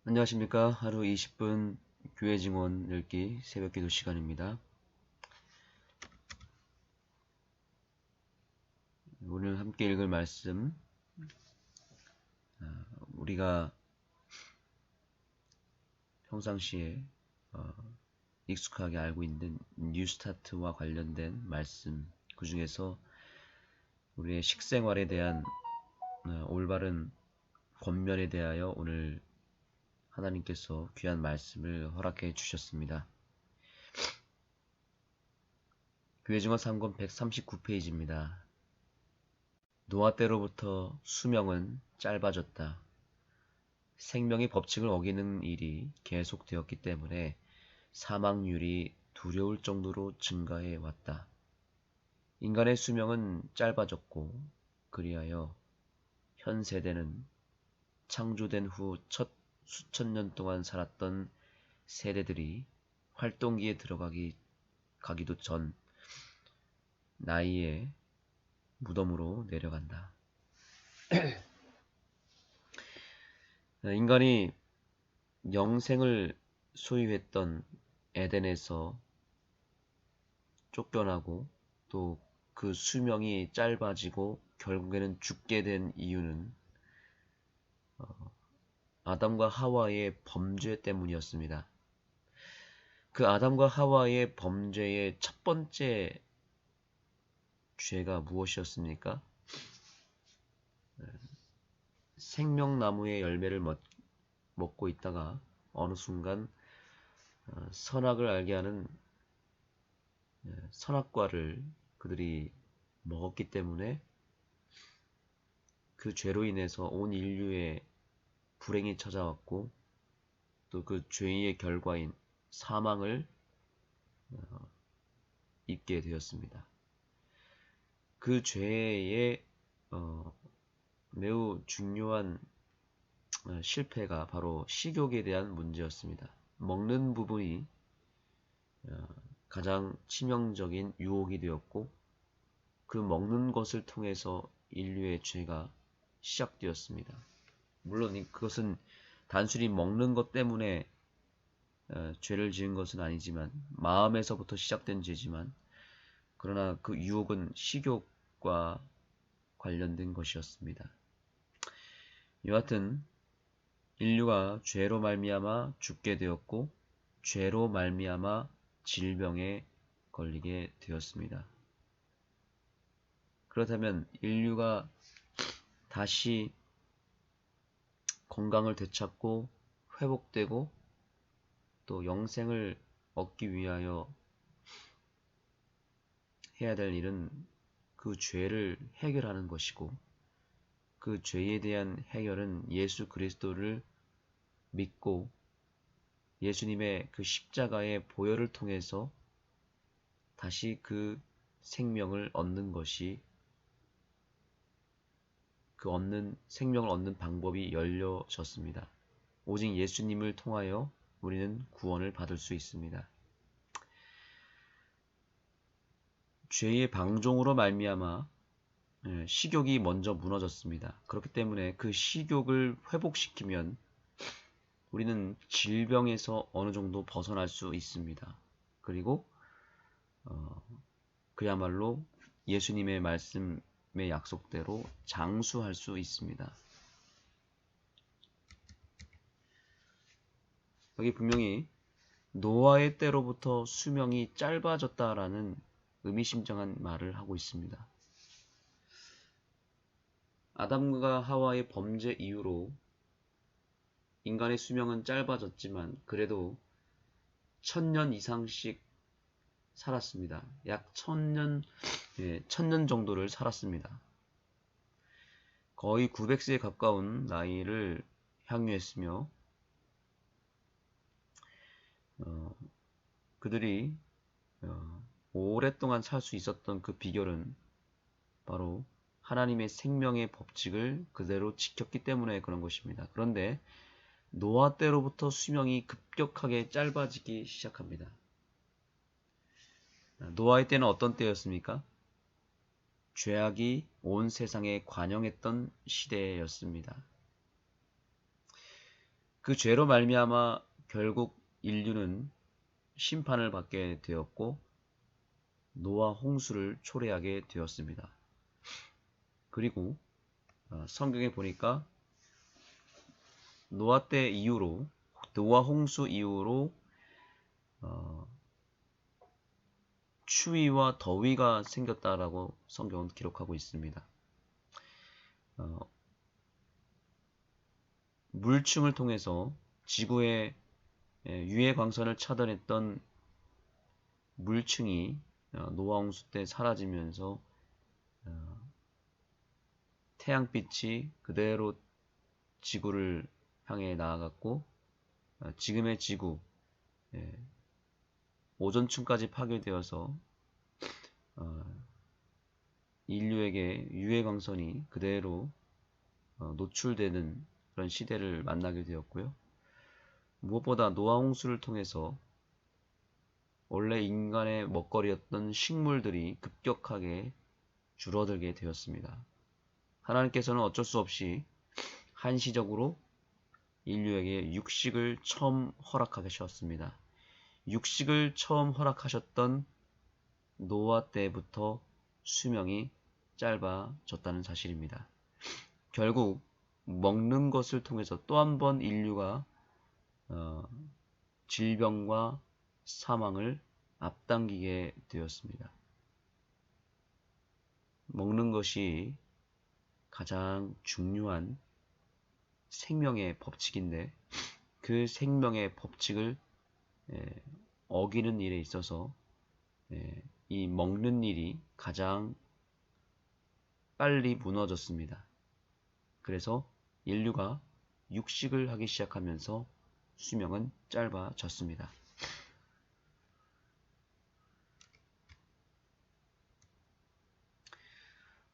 안녕하십니까. 하루 20분 교회 증언 읽기 새벽 기도 시간입니다. 오늘 함께 읽을 말씀, 우리가 평상시에 익숙하게 알고 있는 뉴스타트와 관련된 말씀, 그 중에서 우리의 식생활에 대한 올바른 권면에 대하여 오늘 하나님께서 귀한 말씀을 허락해 주셨습니다. 교회 증언 3권 139페이지입니다. 노아 때로부터 수명은 짧아졌다. 생명의 법칙을 어기는 일이 계속되었기 때문에 사망률이 두려울 정도로 증가해 왔다. 인간의 수명은 짧아졌고, 그리하여 현 세대는 창조된 후 첫 수천 년 동안 살았던 세대들이 활동기에 가기도 전 나이에 무덤으로 내려간다. 인간이 영생을 소유했던 에덴에서 쫓겨나고 또 그 수명이 짧아지고 결국에는 죽게 된 이유는 아담과 하와의 범죄 때문이었습니다. 그 아담과 하와의 범죄의 첫 번째 죄가 무엇이었습니까? 생명나무의 열매를 먹고 있다가 어느 순간 선악을 알게 하는 선악과를 그들이 먹었기 때문에 그 죄로 인해서 온 인류에 불행이 찾아왔고 또 그 죄의 결과인 사망을 입게 되었습니다. 그 죄의 매우 중요한 실패가 바로 식욕에 대한 문제였습니다. 먹는 부분이 가장 치명적인 유혹이 되었고 그 먹는 것을 통해서 인류의 죄가 시작되었습니다. 물론 그것은 단순히 먹는 것 때문에 죄를 지은 것은 아니지만 마음에서부터 시작된 죄지만 그러나 그 유혹은 식욕과 관련된 것이었습니다. 여하튼 인류가 죄로 말미암아 죽게 되었고 죄로 말미암아 질병에 걸리게 되었습니다. 그렇다면 인류가 다시 건강을 되찾고 회복되고 또 영생을 얻기 위하여 해야 될 일은 그 죄를 해결하는 것이고 그 죄에 대한 해결은 예수 그리스도를 믿고 예수님의 그 십자가의 보혈을 통해서 다시 그 생명을 얻는 것이 생명을 얻는 방법이 열려졌습니다. 오직 예수님을 통하여 우리는 구원을 받을 수 있습니다. 죄의 방종으로 말미암아 식욕이 먼저 무너졌습니다. 그렇기 때문에 그 식욕을 회복시키면 우리는 질병에서 어느 정도 벗어날 수 있습니다. 그리고 그야말로 예수님의 말씀의 약속대로 장수할 수 있습니다. 여기 분명히 노아의 때로부터 수명이 짧아졌다라는 의미심장한 말을 하고 있습니다. 아담과 하와의 범죄 이후로 인간의 수명은 짧아졌지만 그래도 1000년 이상씩 살았습니다. 약 1000년 정도를 살았습니다. 거의 900세에 가까운 나이를 향유했으며 그들이 오랫동안 살 수 있었던 그 비결은 바로 하나님의 생명의 법칙을 그대로 지켰기 때문에 그런 것입니다. 그런데 노아 때로부터 수명이 급격하게 짧아지기 시작합니다. 노아의 때는 어떤 때였습니까? 죄악이 온 세상에 관영했던 시대였습니다. 그 죄로 말미암아 결국 인류는 심판을 받게 되었고 노아 홍수를 초래하게 되었습니다. 그리고 성경에 보니까 노아 홍수 이후로 추위와 더위가 생겼다라고 성경은 기록하고 있습니다. 물층을 통해서 지구의 유해 광선을 차단했던 물층이 노아 홍수 때 사라지면서 태양빛이 그대로 지구를 향해 나아갔고 지금의 지구 오존층까지 파괴되어서 인류에게 유해 광선이 그대로 노출되는 그런 시대를 만나게 되었고요. 무엇보다 노아 홍수를 통해서 원래 인간의 먹거리였던 식물들이 급격하게 줄어들게 되었습니다. 하나님께서는 어쩔 수 없이 한시적으로 인류에게 육식을 처음 허락하셨습니다. 육식을 처음 허락하셨던 노아 때부터 수명이 짧아졌다는 사실입니다. 결국 먹는 것을 통해서 또 한 번 인류가 질병과 사망을 앞당기게 되었습니다. 먹는 것이 가장 중요한 생명의 법칙인데 그 생명의 법칙을 어기는 일에 있어서 이 먹는 일이 가장 빨리 무너졌습니다. 그래서 인류가 육식을 하기 시작하면서 수명은 짧아졌습니다.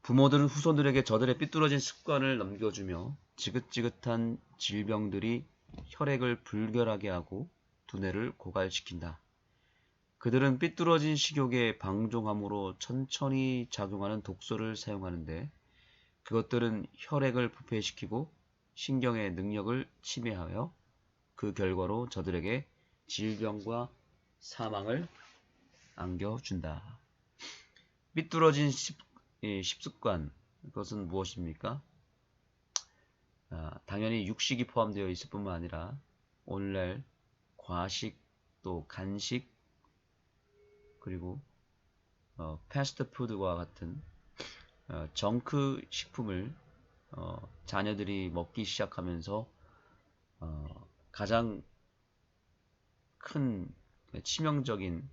부모들은 후손들에게 저들의 삐뚤어진 습관을 넘겨주며 지긋지긋한 질병들이 혈액을 불결하게 하고 두뇌를 고갈시킨다. 그들은 삐뚤어진 식욕에 방종함으로 천천히 작용하는 독소를 사용하는데 그것들은 혈액을 부패시키고 신경의 능력을 침해하여 그 결과로 저들에게 질병과 사망을 안겨준다. 삐뚤어진 식습관, 그것은 무엇입니까? 당연히 육식이 포함되어 있을 뿐만 아니라 오늘날 과식, 또 간식, 그리고 패스트푸드와 같은 정크 식품을 자녀들이 먹기 시작하면서 가장 큰 치명적인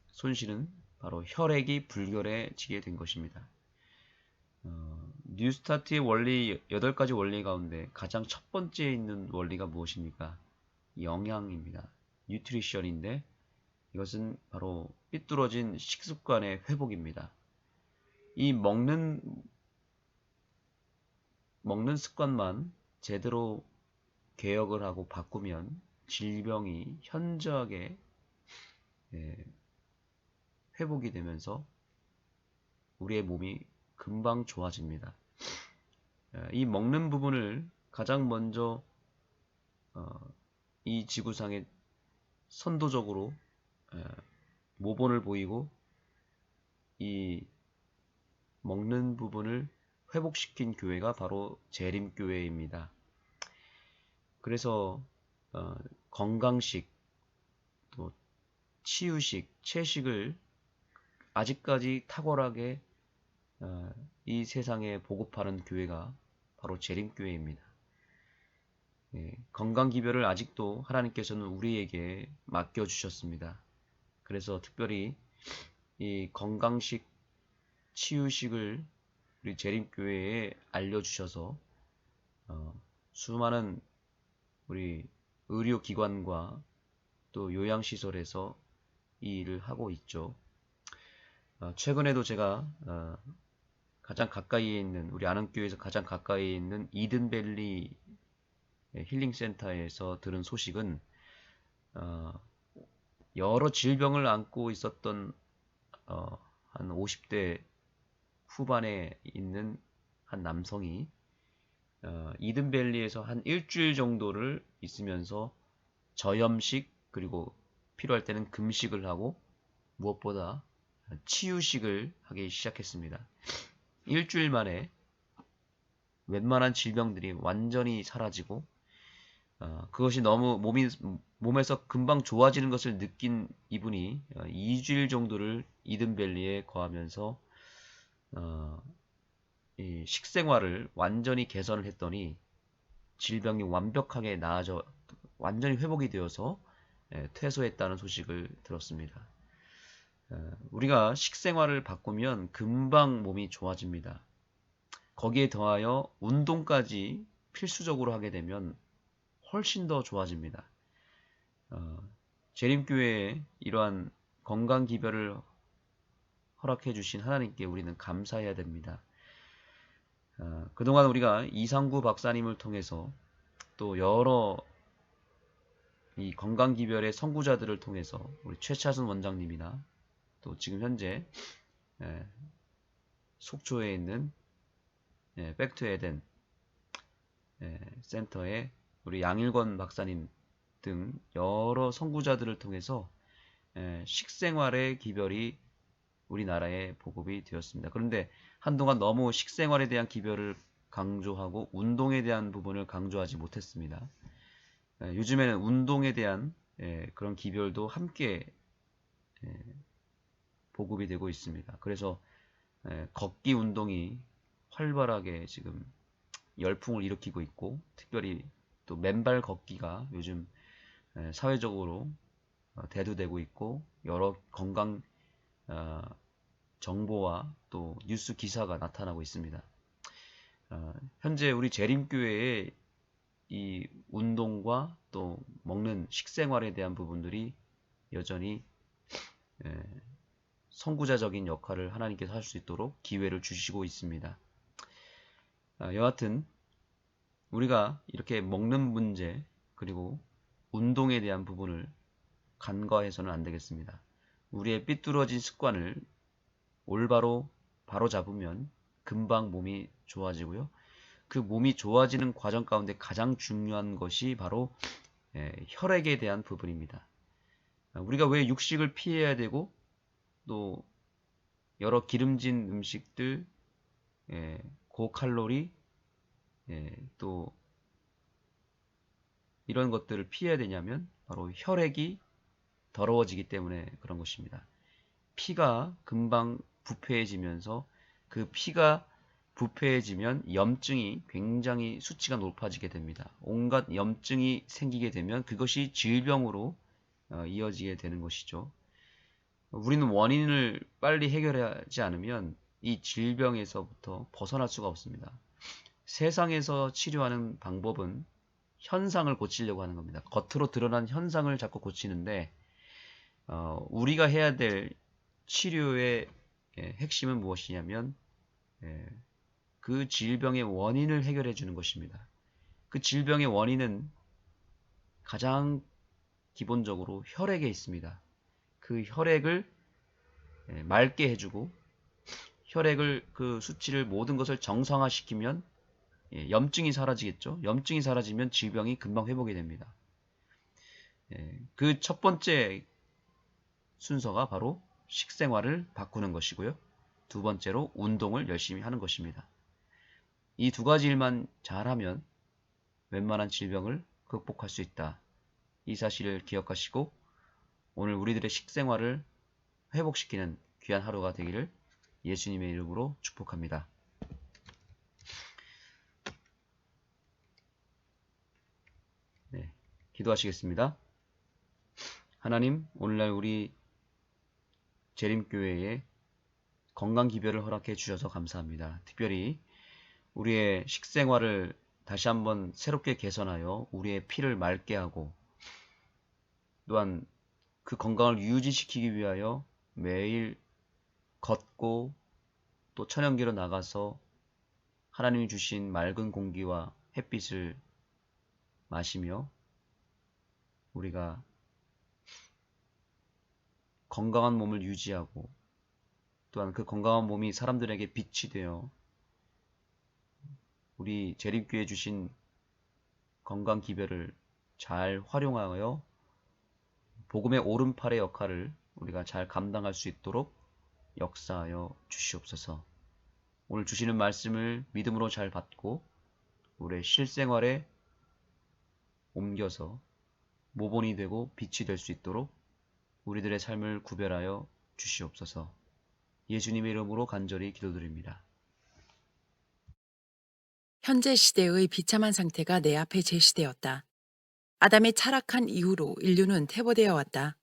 손실은 바로 혈액이 불결해지게 된 것입니다. 뉴스타트의 원리 8가지 원리 가운데 가장 첫 번째에 있는 원리가 무엇입니까? 영양입니다. 뉴트리션인데 이것은 바로 삐뚤어진 식습관의 회복입니다. 이 먹는 습관만 제대로 개혁을 하고 바꾸면 질병이 현저하게 회복이 되면서 우리의 몸이 금방 좋아집니다. 이 먹는 부분을 가장 먼저 이 지구상에 선도적으로 모본을 보이고 이 먹는 부분을 회복시킨 교회가 바로 재림교회입니다. 그래서 건강식, 또 치유식, 채식을 아직까지 탁월하게 이 세상에 보급하는 교회가 바로 재림교회입니다. 건강기별을 아직도 하나님께서는 우리에게 맡겨주셨습니다. 그래서 특별히 이 건강식, 치유식을 우리 재림교회에 알려주셔서 수많은 우리 의료기관과 또 요양시설에서 이 일을 하고 있죠. 최근에도 제가 가장 가까이에 있는, 우리 안흥교회에서 가장 가까이에 있는 이든밸리 힐링센터에서 들은 소식은 여러 질병을 안고 있었던 한 50대 후반에 있는 한 남성이 이든밸리에서 한 일주일 정도를 있으면서 저염식 그리고 필요할 때는 금식을 하고 무엇보다 치유식을 하기 시작했습니다. 일주일 만에 웬만한 질병들이 완전히 사라지고 그것이 너무 몸에서 금방 좋아지는 것을 느낀 이분이 2주일 정도를 이든밸리에 거하면서 이 식생활을 완전히 개선을 했더니 질병이 완벽하게 나아져 완전히 회복이 되어서 퇴소했다는 소식을 들었습니다. 우리가 식생활을 바꾸면 금방 몸이 좋아집니다. 거기에 더하여 운동까지 필수적으로 하게 되면 훨씬 더 좋아집니다. 재림교회에 이러한 건강기별을 허락해 주신 하나님께 우리는 감사해야 됩니다. 그동안 우리가 이상구 박사님을 통해서 또 여러 이 건강기별의 선구자들을 통해서 우리 최차순 원장님이나 또 지금 현재 속초에 있는 백투에덴 센터의 우리 양일권 박사님 등 여러 선구자들을 통해서 식생활의 기별이 우리나라에 보급이 되었습니다. 그런데 한동안 너무 식생활에 대한 기별을 강조하고 운동에 대한 부분을 강조하지 못했습니다. 요즘에는 운동에 대한 그런 기별도 함께 보급이 되고 있습니다. 그래서 걷기 운동이 활발하게 지금 열풍을 일으키고 있고 특별히 또 맨발 걷기가 요즘 사회적으로 대두되고 있고 여러 건강 정보와 또 뉴스 기사가 나타나고 있습니다. 현재 우리 재림교회에 이 운동과 또 먹는 식생활에 대한 부분들이 여전히 선구자적인 역할을 하나님께서 할 수 있도록 기회를 주시고 있습니다. 여하튼 우리가 이렇게 먹는 문제 그리고 운동에 대한 부분을 간과해서는 안 되겠습니다. 우리의 삐뚤어진 습관을 올바로 바로잡으면 금방 몸이 좋아지고요. 그 몸이 좋아지는 과정 가운데 가장 중요한 것이 바로 혈액에 대한 부분입니다. 우리가 왜 육식을 피해야 되고 또 여러 기름진 음식들, 고칼로리, 또 이런 것들을 피해야 되냐면 바로 혈액이 더러워지기 때문에 그런 것입니다. 피가 금방 부패해지면서 그 피가 부패해지면 염증이 굉장히 수치가 높아지게 됩니다. 온갖 염증이 생기게 되면 그것이 질병으로 이어지게 되는 것이죠. 우리는 원인을 빨리 해결하지 않으면 이 질병에서부터 벗어날 수가 없습니다. 세상에서 치료하는 방법은 현상을 고치려고 하는 겁니다. 겉으로 드러난 현상을 자꾸 고치는데 우리가 해야 될 치료의 핵심은 무엇이냐면 그 질병의 원인을 해결해 주는 것입니다. 그 질병의 원인은 가장 기본적으로 혈액에 있습니다. 그 혈액을 맑게 해주고 혈액을 그 수치를 모든 것을 정상화시키면 염증이 사라지겠죠. 염증이 사라지면 질병이 금방 회복이 됩니다. 그 첫 번째 순서가 바로 식생활을 바꾸는 것이고요. 두 번째로 운동을 열심히 하는 것입니다. 이 두 가지 일만 잘하면 웬만한 질병을 극복할 수 있다. 이 사실을 기억하시고 오늘 우리들의 식생활을 회복시키는 귀한 하루가 되기를 예수님의 이름으로 축복합니다. 기도하시겠습니다. 하나님, 오늘날 우리 재림교회에 건강기별을 허락해 주셔서 감사합니다. 특별히 우리의 식생활을 다시 한번 새롭게 개선하여 우리의 피를 맑게 하고 또한 그 건강을 유지시키기 위하여 매일 걷고 또 천연기로 나가서 하나님이 주신 맑은 공기와 햇빛을 마시며 우리가 건강한 몸을 유지하고 또한 그 건강한 몸이 사람들에게 빛이 되어 우리 재림교회 주신 건강 기별을 잘 활용하여 복음의 오른팔의 역할을 우리가 잘 감당할 수 있도록 역사하여 주시옵소서. 오늘 주시는 말씀을 믿음으로 잘 받고 우리의 실생활에 옮겨서 모본이 되고 빛이 될 수 있도록 우리들의 삶을 구별하여 주시옵소서. 예수님의 이름으로 간절히 기도드립니다. 현재 시대의 비참한 상태가 내 앞에 제시되었다. 아담이 타락한 이후로 인류는 퇴보되어 왔다.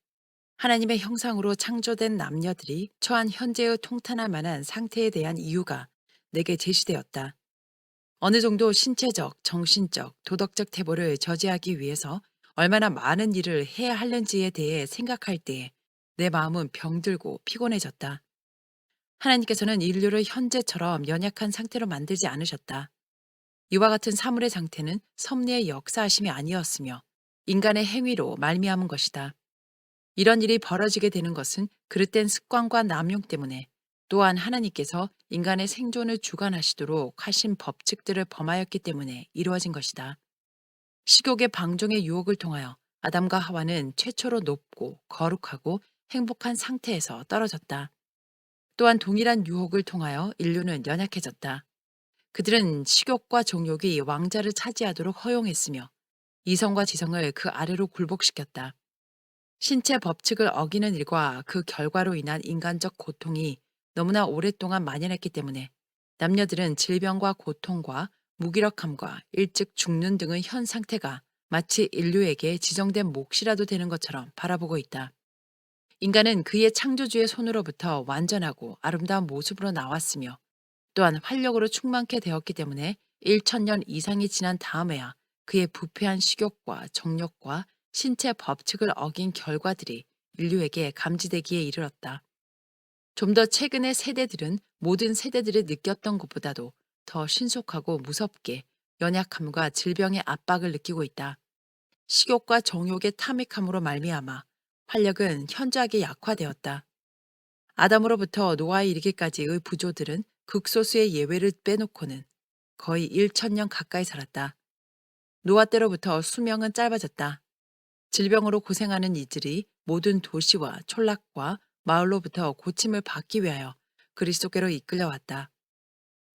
하나님의 형상으로 창조된 남녀들이 처한 현재의 통탄할 만한 상태에 대한 이유가 내게 제시되었다. 어느 정도 신체적, 정신적, 도덕적 퇴보를 저지하기 위해서 얼마나 많은 일을 해야 하는지에 대해 생각할 때에 내 마음은 병들고 피곤해졌다. 하나님께서는 인류를 현재처럼 연약한 상태로 만들지 않으셨다. 이와 같은 사물의 상태는 섭리의 역사하심이 아니었으며 인간의 행위로 말미암은 것이다. 이런 일이 벌어지게 되는 것은 그릇된 습관과 남용 때문에 또한 하나님께서 인간의 생존을 주관하시도록 하신 법칙들을 범하였기 때문에 이루어진 것이다. 식욕의 방종의 유혹을 통하여 아담과 하와는 최초로 높고 거룩하고 행복한 상태에서 떨어졌다. 또한 동일한 유혹을 통하여 인류는 연약해졌다. 그들은 식욕과 정욕이 왕자를 차지하도록 허용했으며 이성과 지성을 그 아래로 굴복시켰다. 신체 법칙을 어기는 일과 그 결과로 인한 인간적 고통이 너무나 오랫동안 만연했기 때문에 남녀들은 질병과 고통과 무기력함과 일찍 죽는 등의 현 상태가 마치 인류에게 지정된 몫이라도 되는 것처럼 바라보고 있다. 인간은 그의 창조주의 손으로부터 완전하고 아름다운 모습으로 나왔으며 또한 활력으로 충만케 되었기 때문에 1,000년 이상이 지난 다음에야 그의 부패한 식욕과 정욕과 신체 법칙을 어긴 결과들이 인류에게 감지되기에 이르렀다. 좀 더 최근의 세대들은 모든 세대들이 느꼈던 것보다도 더 신속하고 무섭게 연약함과 질병의 압박을 느끼고 있다. 식욕과 정욕의 탐닉함으로 말미암아 활력은 현저하게 약화되었다. 아담으로부터 노아에 이르기까지의 부조들은 극소수의 예외를 빼놓고는 거의 1,000년 가까이 살았다. 노아 때로부터 수명은 짧아졌다. 질병으로 고생하는 이들이 모든 도시와 촌락과 마을로부터 고침을 받기 위하여 그리스도께로 이끌려왔다.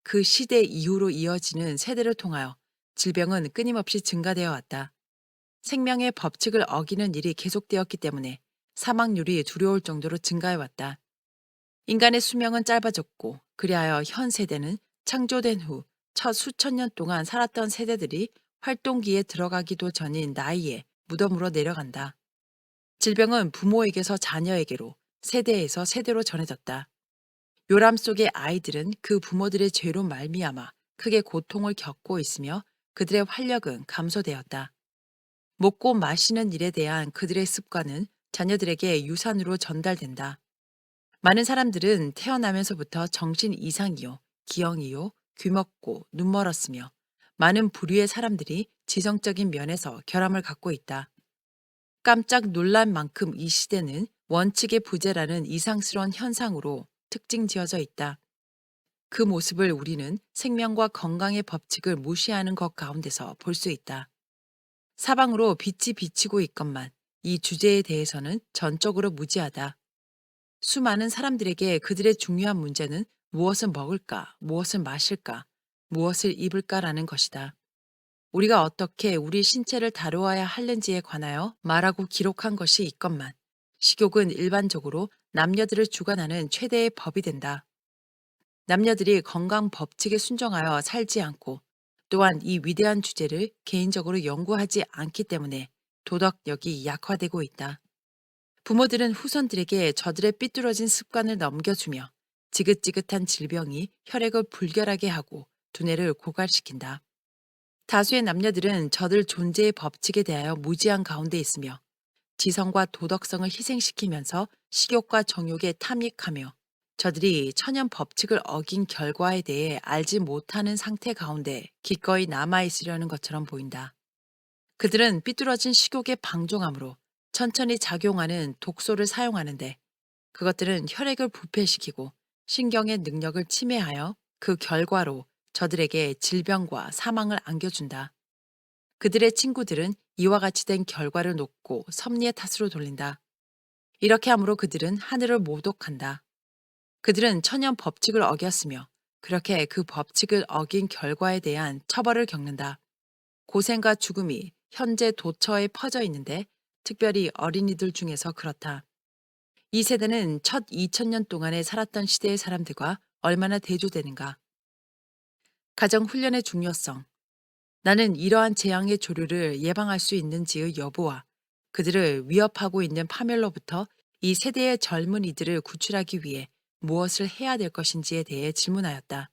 그 시대 이후로 이어지는 세대를 통하여 질병은 끊임없이 증가되어 왔다. 생명의 법칙을 어기는 일이 계속되었기 때문에 사망률이 두려울 정도로 증가해 왔다. 인간의 수명은 짧아졌고 그리하여 현 세대는 창조된 후 첫 수천 년 동안 살았던 세대들이 활동기에 들어가기도 전인 나이에 무덤으로 내려간다. 질병은 부모에게서 자녀에게로 세대에서 세대로 전해졌다. 요람 속의 아이들은 그 부모들의 죄로 말미암아 크게 고통을 겪고 있으며 그들의 활력은 감소되었다. 먹고 마시는 일에 대한 그들의 습관은 자녀들에게 유산으로 전달된다. 많은 사람들은 태어나면서부터 정신 이상이요, 기형이요, 귀먹고 눈멀었으며 많은 부류의 사람들이 지성적인 면에서 결함을 갖고 있다. 깜짝 놀란 만큼 이 시대는 원칙의 부재라는 이상스러운 현상으로 특징 지어져 있다. 그 모습을 우리는 생명과 건강의 법칙을 무시하는 것 가운데서 볼 수 있다. 사방으로 빛이 비치고 있건만 이 주제에 대해서는 전적으로 무지하다. 수많은 사람들에게 그들의 중요한 문제는 무엇을 먹을까, 무엇을 마실까, 무엇을 입을까라는 것이다. 우리가 어떻게 우리 신체를 다루어야 하는지에 관하여 말하고 기록한 것이 있건만 식욕은 일반적으로 남녀들을 주관하는 최대의 법이 된다. 남녀들이 건강 법칙에 순종하여 살지 않고 또한 이 위대한 주제를 개인적으로 연구하지 않기 때문에 도덕력이 약화되고 있다. 부모들은 후손들에게 저들의 삐뚤어진 습관을 넘겨주며 지긋지긋한 질병이 혈액을 불결하게 하고 두뇌를 고갈시킨다. 다수의 남녀들은 저들 존재의 법칙에 대하여 무지한 가운데 있으며 지성과 도덕성을 희생시키면서 식욕과 정욕에 탐닉하며 저들이 천연 법칙을 어긴 결과에 대해 알지 못하는 상태 가운데 기꺼이 남아있으려는 것처럼 보인다. 그들은 삐뚤어진 식욕에 방종함으로 천천히 작용하는 독소를 사용하는데 그것들은 혈액을 부패시키고 신경의 능력을 침해하여 그 결과로 저들에게 질병과 사망을 안겨준다. 그들의 친구들은 이와 같이 된 결과를 놓고 섭리의 탓으로 돌린다. 이렇게 함으로 그들은 하늘을 모독한다. 그들은 천연 법칙을 어겼으며 그렇게 그 법칙을 어긴 결과에 대한 처벌을 겪는다. 고생과 죽음이 현재 도처에 퍼져 있는데 특별히 어린이들 중에서 그렇다. 이 세대는 첫 2000년 동안에 살았던 시대의 사람들과 얼마나 대조되는가. 가정 훈련의 중요성. 나는 이러한 재앙의 조류를 예방할 수 있는지의 여부와 그들을 위협하고 있는 파멸로부터 이 세대의 젊은이들을 구출하기 위해 무엇을 해야 될 것인지에 대해 질문하였다.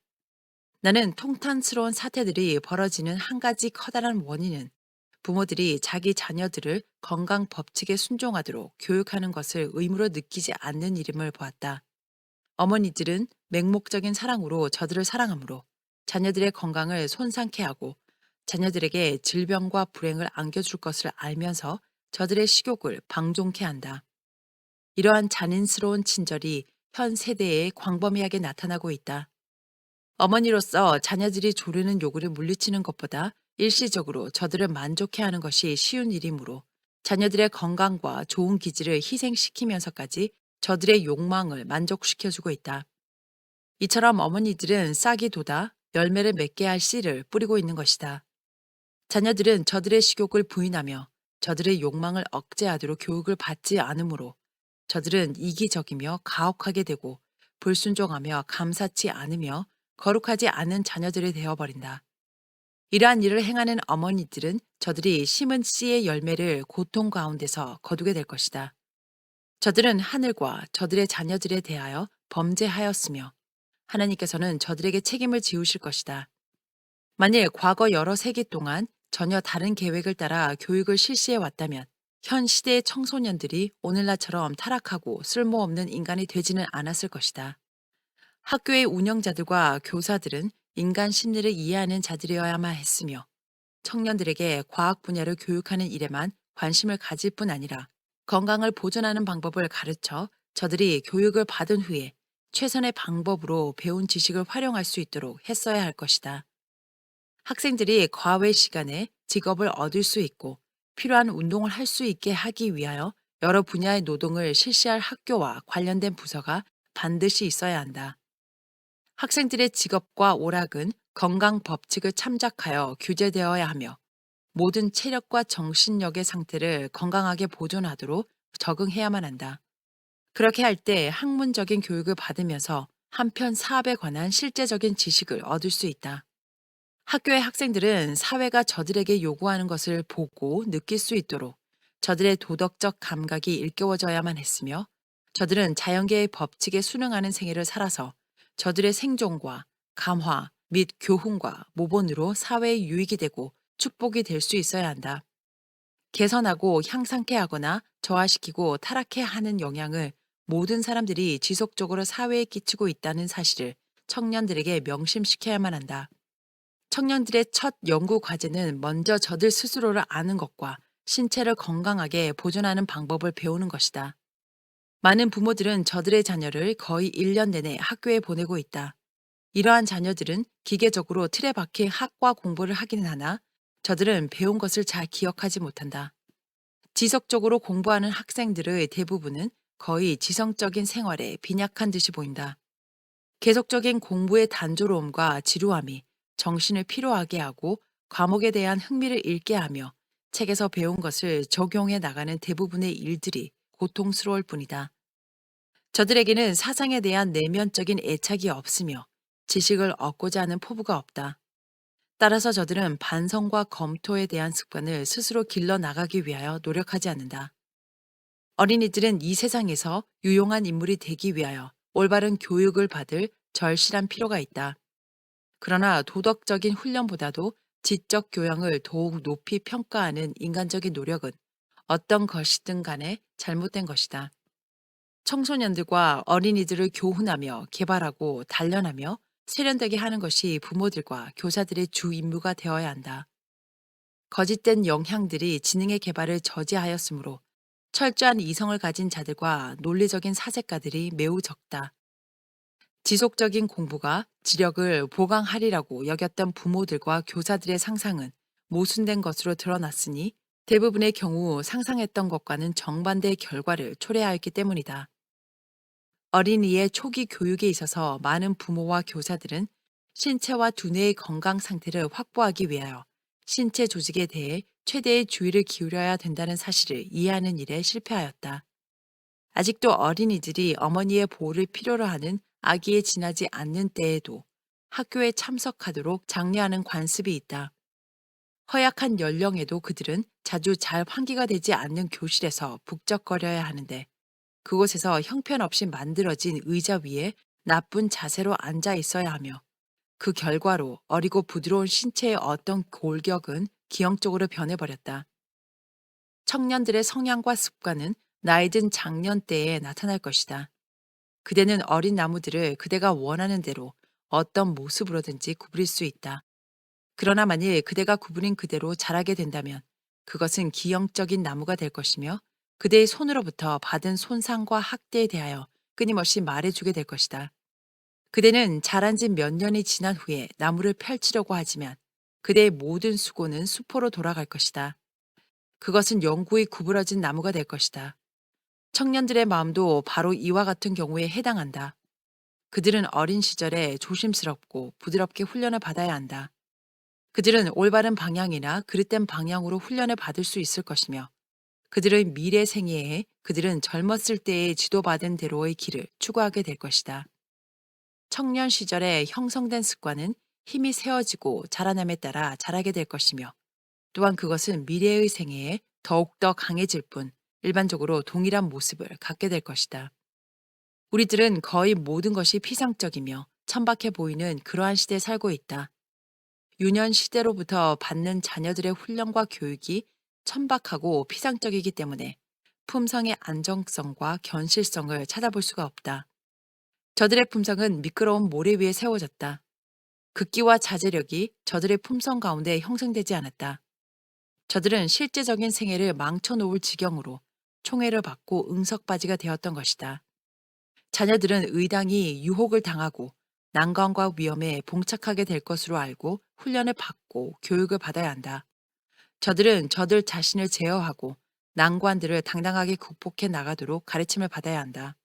나는 통탄스러운 사태들이 벌어지는 한 가지 커다란 원인은 부모들이 자기 자녀들을 건강 법칙에 순종하도록 교육하는 것을 의무로 느끼지 않는 일임을 보았다. 어머니들은 맹목적인 사랑으로 저들을 사랑하므로 자녀들의 건강을 손상케 하고 자녀들에게 질병과 불행을 안겨줄 것을 알면서 저들의 식욕을 방종케 한다. 이러한 잔인스러운 친절이 현 세대에 광범위하게 나타나고 있다. 어머니로서 자녀들이 조르는 요구를 물리치는 것보다 일시적으로 저들을 만족해 하는 것이 쉬운 일이므로 자녀들의 건강과 좋은 기질을 희생시키면서까지 저들의 욕망을 만족시켜주고 있다. 이처럼 어머니들은 싹이 돋아 열매를 맺게 할 씨를 뿌리고 있는 것이다. 자녀들은 저들의 식욕을 부인하며 저들의 욕망을 억제하도록 교육을 받지 않으므로 저들은 이기적이며 가혹하게 되고 불순종하며 감사치 않으며 거룩하지 않은 자녀들이 되어버린다. 이러한 일을 행하는 어머니들은 저들이 심은 씨의 열매를 고통 가운데서 거두게 될 것이다. 저들은 하늘과 저들의 자녀들에 대하여 범죄하였으며 하나님께서는 저들에게 책임을 지우실 것이다. 만일 과거 여러 세기 동안 전혀 다른 계획을 따라 교육을 실시해 왔다면 현 시대의 청소년들이 오늘날처럼 타락하고 쓸모없는 인간이 되지는 않았을 것이다. 학교의 운영자들과 교사들은 인간 심리를 이해하는 자들이어야만 했으며 청년들에게 과학 분야를 교육하는 일에만 관심을 가질 뿐 아니라 건강을 보존하는 방법을 가르쳐 저들이 교육을 받은 후에 최선의 방법으로 배운 지식을 활용할 수 있도록 했어야 할 것이다. 학생들이 과외 시간에 직업을 얻을 수 있고 필요한 운동을 할 수 있게 하기 위하여 여러 분야의 노동을 실시할 학교와 관련된 부서가 반드시 있어야 한다. 학생들의 직업과 오락은 건강 법칙을 참작하여 규제되어야 하며 모든 체력과 정신력의 상태를 건강하게 보존하도록 적응해야만 한다. 그렇게 할 때 학문적인 교육을 받으면서 한편 사업에 관한 실제적인 지식을 얻을 수 있다. 학교의 학생들은 사회가 저들에게 요구하는 것을 보고 느낄 수 있도록 저들의 도덕적 감각이 일깨워져야만 했으며 저들은 자연계의 법칙에 순응하는 생애를 살아서 저들의 생존과 감화 및 교훈과 모본으로 사회에 유익이 되고 축복이 될 수 있어야 한다. 개선하고 향상케 하거나 저하시키고 타락해 하는 영향을 모든 사람들이 지속적으로 사회에 끼치고 있다는 사실을 청년들에게 명심시켜야만 한다. 청년들의 첫 연구 과제는 먼저 저들 스스로를 아는 것과 신체를 건강하게 보존하는 방법을 배우는 것이다. 많은 부모들은 저들의 자녀를 거의 1년 내내 학교에 보내고 있다. 이러한 자녀들은 기계적으로 틀에 박힌 학과 공부를 하기는 하나 저들은 배운 것을 잘 기억하지 못한다. 지속적으로 공부하는 학생들의 대부분은 거의 지성적인 생활에 빈약한 듯이 보인다. 계속적인 공부의 단조로움과 지루함이 정신을 피로하게 하고 과목에 대한 흥미를 잃게 하며 책에서 배운 것을 적용해 나가는 대부분의 일들이 고통스러울 뿐이다. 저들에게는 사상에 대한 내면적인 애착이 없으며 지식을 얻고자 하는 포부가 없다. 따라서 저들은 반성과 검토에 대한 습관을 스스로 길러 나가기 위하여 노력하지 않는다. 어린이들은 이 세상에서 유용한 인물이 되기 위하여 올바른 교육을 받을 절실한 필요가 있다. 그러나 도덕적인 훈련보다도 지적 교양을 더욱 높이 평가하는 인간적인 노력은 어떤 것이든 간에 잘못된 것이다. 청소년들과 어린이들을 교훈하며 개발하고 단련하며 세련되게 하는 것이 부모들과 교사들의 주 임무가 되어야 한다. 거짓된 영향들이 지능의 개발을 저지하였으므로 철저한 이성을 가진 자들과 논리적인 사색가들이 매우 적다. 지속적인 공부가 지력을 보강하리라고 여겼던 부모들과 교사들의 상상은 모순된 것으로 드러났으니 대부분의 경우 상상했던 것과는 정반대의 결과를 초래하였기 때문이다. 어린이의 초기 교육에 있어서 많은 부모와 교사들은 신체와 두뇌의 건강 상태를 확보하기 위하여 신체 조직에 대해 최대의 주의를 기울여야 된다는 사실을 이해하는 일에 실패하였다. 아직도 어린이들이 어머니의 보호를 필요로 하는 아기에 지나지 않는 때에도 학교에 참석하도록 장려하는 관습이 있다. 허약한 연령에도 그들은 자주 잘 환기가 되지 않는 교실에서 북적거려야 하는데 그곳에서 형편없이 만들어진 의자 위에 나쁜 자세로 앉아 있어야 하며 그 결과로 어리고 부드러운 신체의 어떤 골격은 기형적으로 변해버렸다. 청년들의 성향과 습관은 나이 든 장년 때에 나타날 것이다. 그대는 어린 나무들을 그대가 원하는 대로 어떤 모습으로든지 구부릴 수 있다. 그러나 만일 그대가 구부린 그대로 자라게 된다면 그것은 기형적인 나무가 될 것이며 그대의 손으로부터 받은 손상과 학대에 대하여 끊임없이 말해주게 될 것이다. 그대는 자란 지 몇 년이 지난 후에 나무를 펼치려고 하지만 그대의 모든 수고는 수포로 돌아갈 것이다. 그것은 영구히 구부러진 나무가 될 것이다. 청년들의 마음도 바로 이와 같은 경우에 해당한다. 그들은 어린 시절에 조심스럽고 부드럽게 훈련을 받아야 한다. 그들은 올바른 방향이나 그릇된 방향으로 훈련을 받을 수 있을 것이며 그들의 미래 생애에 그들은 젊었을 때에 지도받은 대로의 길을 추구하게 될 것이다. 청년 시절에 형성된 습관은 힘이 세워지고 자라남에 따라 자라게 될 것이며 또한 그것은 미래의 생애에 더욱더 강해질 뿐 일반적으로 동일한 모습을 갖게 될 것이다. 우리들은 거의 모든 것이 피상적이며 천박해 보이는 그러한 시대에 살고 있다. 유년 시대로부터 받는 자녀들의 훈련과 교육이 천박하고 피상적이기 때문에 품성의 안정성과 견실성을 찾아볼 수가 없다. 저들의 품성은 미끄러운 모래 위에 세워졌다. 극기와 자제력이 저들의 품성 가운데 형성되지 않았다. 저들은 실제적인 생애를 망쳐놓을 지경으로 총애를 받고 응석바지가 되었던 것이다. 자녀들은 의당이 유혹을 당하고 난관과 위험에 봉착하게 될 것으로 알고 훈련을 받고 교육을 받아야 한다. 저들은 저들 자신을 제어하고 난관들을 당당하게 극복해 나가도록 가르침을 받아야 한다.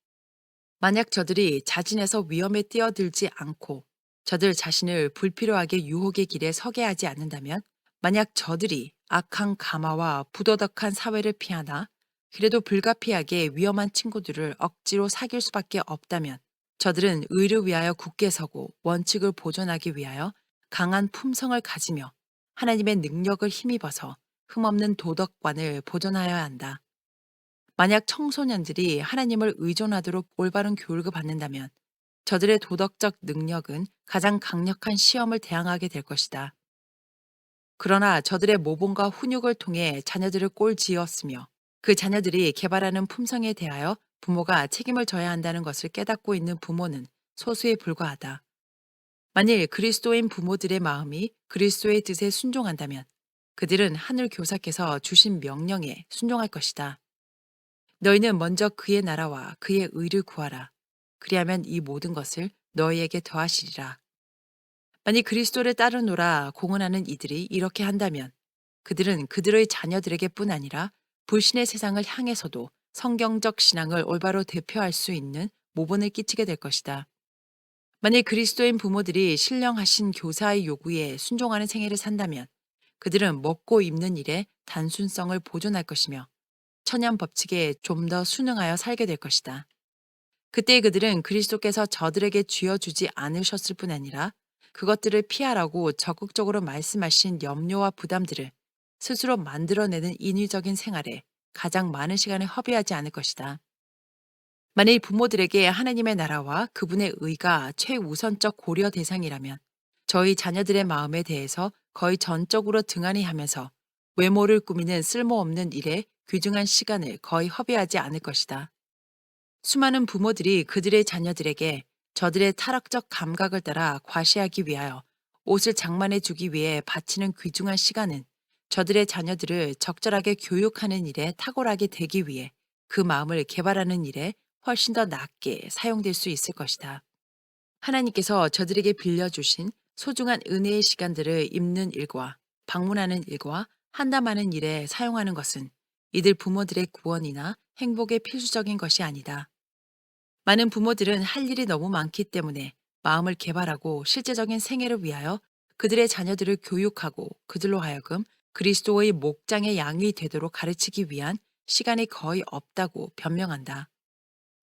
만약 저들이 자진해서 위험에 뛰어들지 않고 저들 자신을 불필요하게 유혹의 길에 서게 하지 않는다면 만약 저들이 악한 가마와 부도덕한 사회를 피하나 그래도 불가피하게 위험한 친구들을 억지로 사귈 수밖에 없다면 저들은 의를 위하여 굳게 서고 원칙을 보존하기 위하여 강한 품성을 가지며 하나님의 능력을 힘입어서 흠없는 도덕관을 보존하여야 한다. 만약 청소년들이 하나님을 의존하도록 올바른 교육을 받는다면 저들의 도덕적 능력은 가장 강력한 시험을 대항하게 될 것이다. 그러나 저들의 모범과 훈육을 통해 자녀들을 꼴지었으며 그 자녀들이 개발하는 품성에 대하여 부모가 책임을 져야 한다는 것을 깨닫고 있는 부모는 소수에 불과하다. 만일 그리스도인 부모들의 마음이 그리스도의 뜻에 순종한다면 그들은 하늘 교사께서 주신 명령에 순종할 것이다. 너희는 먼저 그의 나라와 그의 의를 구하라. 그리하면 이 모든 것을 너희에게 더하시리라. 만일 그리스도를 따르노라 공언하는 이들이 이렇게 한다면 그들은 그들의 자녀들에게 뿐 아니라 불신의 세상을 향해서도 성경적 신앙을 올바로 대표할 수 있는 모본을 끼치게 될 것이다. 만일 그리스도인 부모들이 신령하신 교사의 요구에 순종하는 생애를 산다면 그들은 먹고 입는 일에 단순성을 보존할 것이며 천연 법칙에 좀 더 순응하여 살게 될 것이다. 그때 그들은 그리스도께서 저들에게 쥐어주지 않으셨을 뿐 아니라 그것들을 피하라고 적극적으로 말씀하신 염려와 부담들을 스스로 만들어내는 인위적인 생활에 가장 많은 시간을 허비하지 않을 것이다. 만일 부모들에게 하나님의 나라와 그분의 의가 최우선적 고려 대상이라면 저희 자녀들의 마음에 대해서 거의 전적으로 등한히 하면서 외모를 꾸미는 쓸모없는 일에 귀중한 시간을 거의 허비하지 않을 것이다. 수많은 부모들이 그들의 자녀들에게 저들의 타락적 감각을 따라 과시하기 위하여 옷을 장만해 주기 위해 바치는 귀중한 시간은 저들의 자녀들을 적절하게 교육하는 일에 탁월하게 되기 위해 그 마음을 개발하는 일에 훨씬 더 낫게 사용될 수 있을 것이다. 하나님께서 저들에게 빌려주신 소중한 은혜의 시간들을 입는 일과 방문하는 일과 한담하는 일에 사용하는 것은 이들 부모들의 구원이나 행복에 필수적인 것이 아니다. 많은 부모들은 할 일이 너무 많기 때문에 마음을 개발하고 실제적인 생애를 위하여 그들의 자녀들을 교육하고 그들로 하여금 그리스도의 목장의 양이 되도록 가르치기 위한 시간이 거의 없다고 변명한다.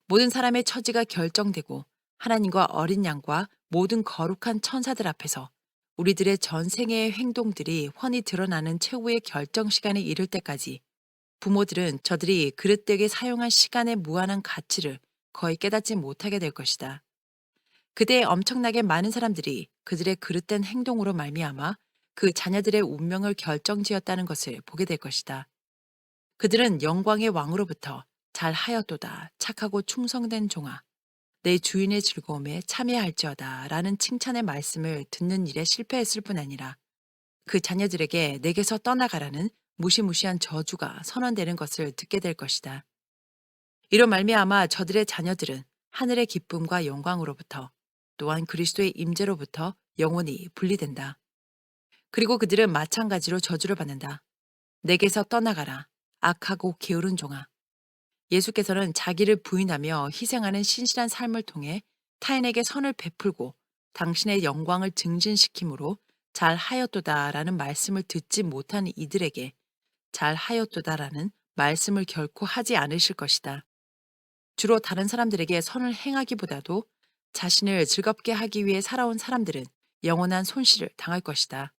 모든 사람의 처지가 결정되고 하나님과 어린 양과 모든 거룩한 천사들 앞에서 우리들의 전 생애의 행동들이 훤히 드러나는 최후의 결정 시간에 이를 때까지 부모들은 저들이 그릇되게 사용한 시간의 무한한 가치를 거의 깨닫지 못하게 될 것이다. 그때 엄청나게 많은 사람들이 그들의 그릇된 행동으로 말미암아 그 자녀들의 운명을 결정지었다는 것을 보게 될 것이다. 그들은 영광의 왕으로부터 잘하였도다 착하고 충성된 종아 내 주인의 즐거움에 참여할지어다 라는 칭찬의 말씀을 듣는 일에 실패했을 뿐 아니라 그 자녀들에게 내게서 떠나가라는 무시무시한 저주가 선언되는 것을 듣게 될 것이다. 이로 말미암아 저들의 자녀들은 하늘의 기쁨과 영광으로부터 또한 그리스도의 임재로부터 영원히 분리된다. 그리고 그들은 마찬가지로 저주를 받는다. 내게서 떠나가라. 악하고 게으른 종아. 예수께서는 자기를 부인하며 희생하는 신실한 삶을 통해 타인에게 선을 베풀고 당신의 영광을 증진시킴으로 잘하였도다라는 말씀을 듣지 못한 이들에게 잘하였도다라는 말씀을 결코 하지 않으실 것이다. 주로 다른 사람들에게 선을 행하기보다도 자신을 즐겁게 하기 위해 살아온 사람들은 영원한 손실을 당할 것이다.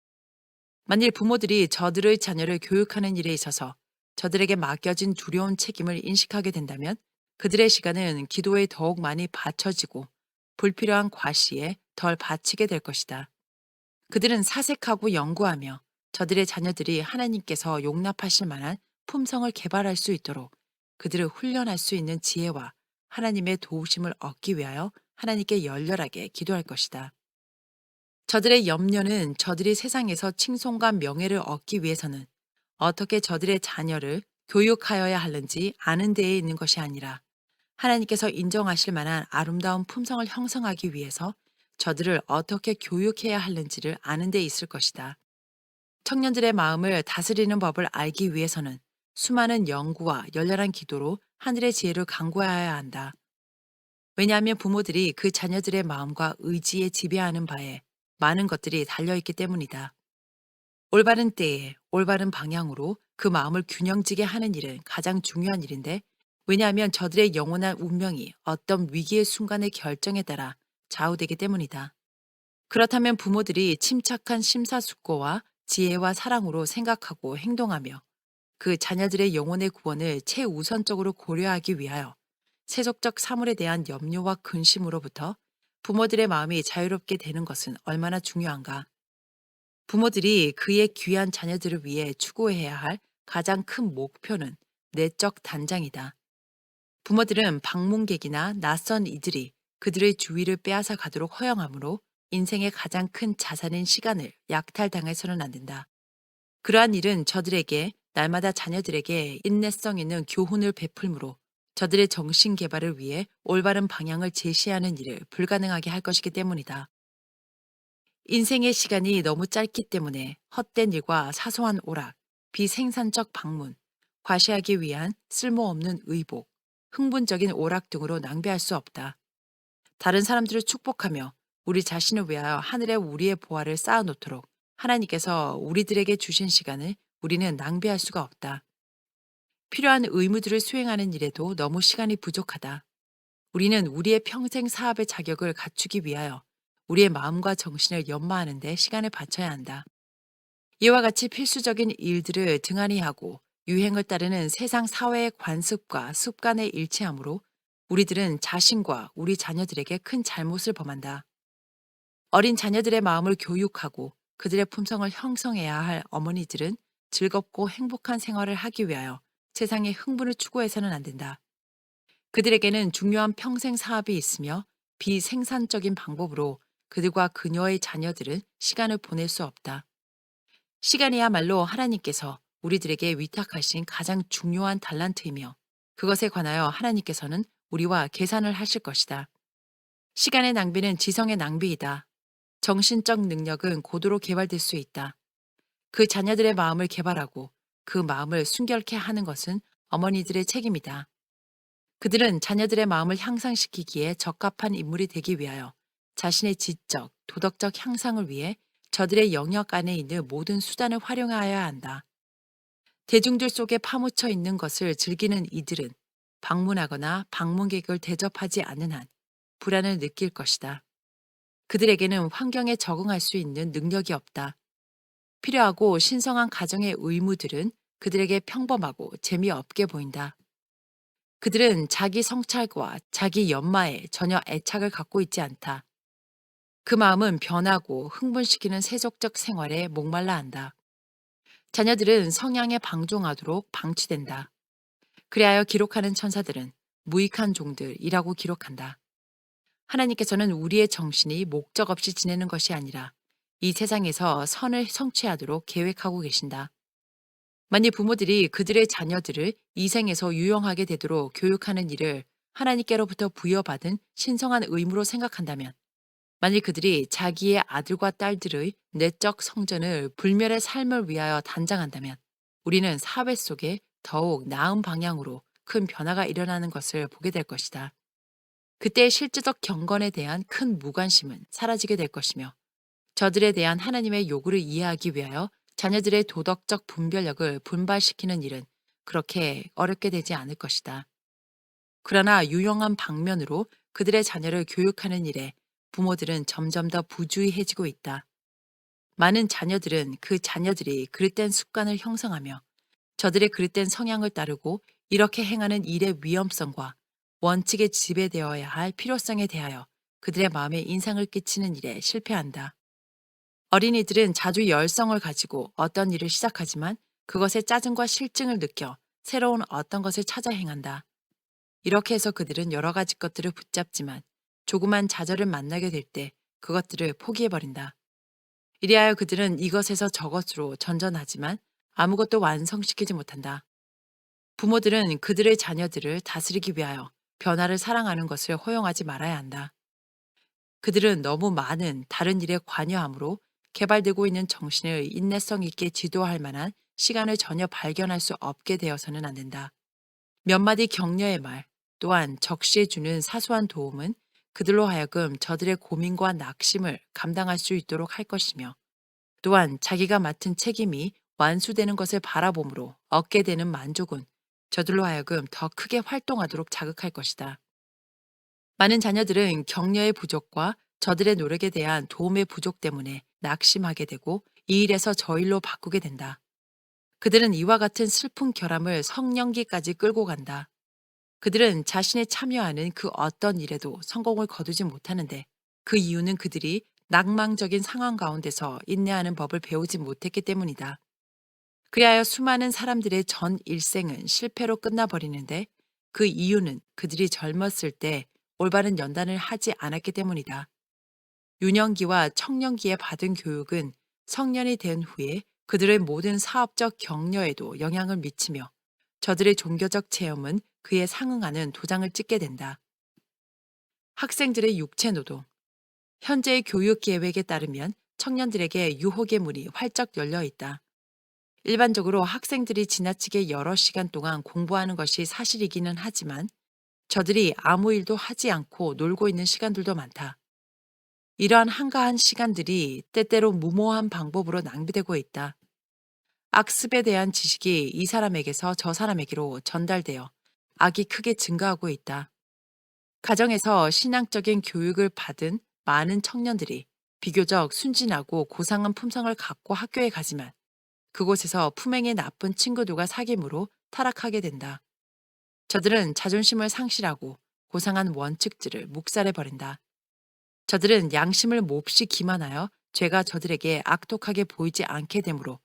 만일 부모들이 저들의 자녀를 교육하는 일에 있어서 저들에게 맡겨진 두려운 책임을 인식하게 된다면 그들의 시간은 기도에 더욱 많이 바쳐지고 불필요한 과시에 덜 바치게 될 것이다. 그들은 사색하고 연구하며 저들의 자녀들이 하나님께서 용납하실 만한 품성을 개발할 수 있도록 그들을 훈련할 수 있는 지혜와 하나님의 도우심을 얻기 위하여 하나님께 열렬하게 기도할 것이다. 저들의 염려는 저들이 세상에서 칭송과 명예를 얻기 위해서는 어떻게 저들의 자녀를 교육하여야 하는지 아는 데에 있는 것이 아니라 하나님께서 인정하실 만한 아름다운 품성을 형성하기 위해서 저들을 어떻게 교육해야 하는지를 아는 데 있을 것이다. 청년들의 마음을 다스리는 법을 알기 위해서는 수많은 연구와 열렬한 기도로 하늘의 지혜를 간구하여야 한다. 왜냐하면 부모들이 그 자녀들의 마음과 의지에 지배하는 바에 많은 것들이 달려있기 때문이다. 올바른 때에 올바른 방향으로 그 마음을 균형지게 하는 일은 가장 중요한 일인데 왜냐하면 저들의 영원한 운명이 어떤 위기의 순간의 결정에 따라 좌우되기 때문이다. 그렇다면 부모들이 침착한 심사숙고와 지혜와 사랑으로 생각하고 행동하며 그 자녀들의 영혼의 구원을 최우선적으로 고려하기 위하여 세속적 사물에 대한 염려와 근심으로부터 부모들의 마음이 자유롭게 되는 것은 얼마나 중요한가. 부모들이 그의 귀한 자녀들을 위해 추구해야 할 가장 큰 목표는 내적 단장이다. 부모들은 방문객이나 낯선 이들이 그들의 주의를 빼앗아 가도록 허용하므로 인생의 가장 큰 자산인 시간을 약탈당해서는 안 된다. 그러한 일은 저들에게 날마다 자녀들에게 인내성 있는 교훈을 베풀므로 저들의 정신 개발을 위해 올바른 방향을 제시하는 일을 불가능하게 할 것이기 때문이다. 인생의 시간이 너무 짧기 때문에 헛된 일과 사소한 오락, 비생산적 방문, 과시하기 위한 쓸모없는 의복, 흥분적인 오락 등으로 낭비할 수 없다. 다른 사람들을 축복하며 우리 자신을 위하여 하늘에 우리의 보화를 쌓아놓도록 하나님께서 우리들에게 주신 시간을 우리는 낭비할 수가 없다. 필요한 의무들을 수행하는 일에도 너무 시간이 부족하다. 우리는 우리의 평생 사업의 자격을 갖추기 위하여 우리의 마음과 정신을 연마하는 데 시간을 바쳐야 한다. 이와 같이 필수적인 일들을 등한히 하고 유행을 따르는 세상 사회의 관습과 습관에 일치하므로 우리들은 자신과 우리 자녀들에게 큰 잘못을 범한다. 어린 자녀들의 마음을 교육하고 그들의 품성을 형성해야 할 어머니들은 즐겁고 행복한 생활을 하기 위하여 세상의 흥분을 추구해서는 안 된다. 그들에게는 중요한 평생 사업이 있으며 비생산적인 방법으로 그들과 그녀의 자녀들은 시간을 보낼 수 없다. 시간이야말로 하나님께서 우리들에게 위탁하신 가장 중요한 달란트이며 그것에 관하여 하나님께서는 우리와 계산을 하실 것이다. 시간의 낭비는 지성의 낭비이다. 정신적 능력은 고도로 개발될 수 있다. 그 자녀들의 마음을 개발하고 그 마음을 순결케 하는 것은 어머니들의 책임이다. 그들은 자녀들의 마음을 향상시키기에 적합한 인물이 되기 위하여 자신의 지적, 도덕적 향상을 위해 저들의 영역 안에 있는 모든 수단을 활용하여야 한다. 대중들 속에 파묻혀 있는 것을 즐기는 이들은 방문하거나 방문객을 대접하지 않는 한 불안을 느낄 것이다. 그들에게는 환경에 적응할 수 있는 능력이 없다. 필요하고 신성한 가정의 의무들은 그들에게 평범하고 재미없게 보인다. 그들은 자기 성찰과 자기 연마에 전혀 애착을 갖고 있지 않다. 그 마음은 변하고 흥분시키는 세속적 생활에 목말라 한다. 자녀들은 성향에 방종하도록 방치된다. 그리하여 기록하는 천사들은 무익한 종들이라고 기록한다. 하나님께서는 우리의 정신이 목적 없이 지내는 것이 아니라 이 세상에서 선을 성취하도록 계획하고 계신다. 만일 부모들이 그들의 자녀들을 이 생에서 유용하게 되도록 교육하는 일을 하나님께로부터 부여받은 신성한 의무로 생각한다면, 만일 그들이 자기의 아들과 딸들의 내적 성전을 불멸의 삶을 위하여 단장한다면, 우리는 사회 속에 더욱 나은 방향으로 큰 변화가 일어나는 것을 보게 될 것이다. 그때의 실제적 경건에 대한 큰 무관심은 사라지게 될 것이며, 저들에 대한 하나님의 요구를 이해하기 위하여 자녀들의 도덕적 분별력을 분발시키는 일은 그렇게 어렵게 되지 않을 것이다. 그러나 유용한 방면으로 그들의 자녀를 교육하는 일에 부모들은 점점 더 부주의해지고 있다. 많은 자녀들은 그 자녀들이 그릇된 습관을 형성하며 저들의 그릇된 성향을 따르고 이렇게 행하는 일의 위험성과 원칙에 지배되어야 할 필요성에 대하여 그들의 마음에 인상을 끼치는 일에 실패한다. 어린이들은 자주 열성을 가지고 어떤 일을 시작하지만 그것에 짜증과 실증을 느껴 새로운 어떤 것을 찾아 행한다. 이렇게 해서 그들은 여러 가지 것들을 붙잡지만 조그만 좌절을 만나게 될 때 그것들을 포기해버린다. 이리하여 그들은 이것에서 저것으로 전전하지만 아무것도 완성시키지 못한다. 부모들은 그들의 자녀들을 다스리기 위하여 변화를 사랑하는 것을 허용하지 말아야 한다. 그들은 너무 많은 다른 일에 관여함으로 개발되고 있는 정신을 인내성 있게 지도할 만한 시간을 전혀 발견할 수 없게 되어서는 안 된다. 몇 마디 격려의 말, 또한 적시해주는 사소한 도움은 그들로 하여금 저들의 고민과 낙심을 감당할 수 있도록 할 것이며, 또한 자기가 맡은 책임이 완수되는 것을 바라봄으로 얻게 되는 만족은 저들로 하여금 더 크게 활동하도록 자극할 것이다. 많은 자녀들은 격려의 부족과 저들의 노력에 대한 도움의 부족 때문에 낙심하게 되고 이 일에서 저 일로 바꾸게 된다. 그들은 이와 같은 슬픈 결함을 성령기까지 끌고 간다. 그들은 자신이 참여하는 그 어떤 일에도 성공을 거두지 못하는데, 그 이유는 그들이 낭망적인 상황 가운데서 인내하는 법을 배우지 못했기 때문이다. 그리하여 수많은 사람들의 전 일생은 실패로 끝나버리는데, 그 이유는 그들이 젊었을 때 올바른 연단을 하지 않았기 때문이다. 유년기와 청년기에 받은 교육은 성년이 된 후에 그들의 모든 사업적 격려에도 영향을 미치며, 저들의 종교적 체험은 그에 상응하는 도장을 찍게 된다. 학생들의 육체 노동. 현재의 교육 계획에 따르면 청년들에게 유혹의 문이 활짝 열려 있다. 일반적으로 학생들이 지나치게 여러 시간 동안 공부하는 것이 사실이기는 하지만 저들이 아무 일도 하지 않고 놀고 있는 시간들도 많다. 이러한 한가한 시간들이 때때로 무모한 방법으로 낭비되고 있다. 악습에 대한 지식이 이 사람에게서 저 사람에게로 전달되어 악이 크게 증가하고 있다. 가정에서 신앙적인 교육을 받은 많은 청년들이 비교적 순진하고 고상한 품성을 갖고 학교에 가지만 그곳에서 품행이 나쁜 친구들과 사귐으로 타락하게 된다. 저들은 자존심을 상실하고 고상한 원칙들을 묵살해버린다. 저들은 양심을 몹시 기만하여 죄가 저들에게 악독하게 보이지 않게 되므로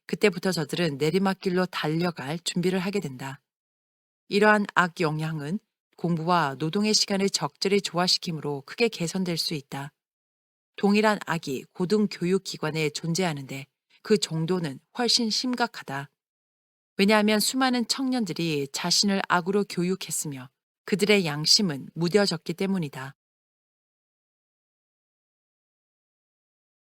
그때부터 저들은 내리막길로 달려갈 준비를 하게 된다. 이러한 악 영향은 공부와 노동의 시간을 적절히 조화시키므로 크게 개선될 수 있다. 동일한 악이 고등교육기관에 존재하는데 그 정도는 훨씬 심각하다. 왜냐하면 수많은 청년들이 자신을 악으로 교육했으며 그들의 양심은 무뎌졌기 때문이다.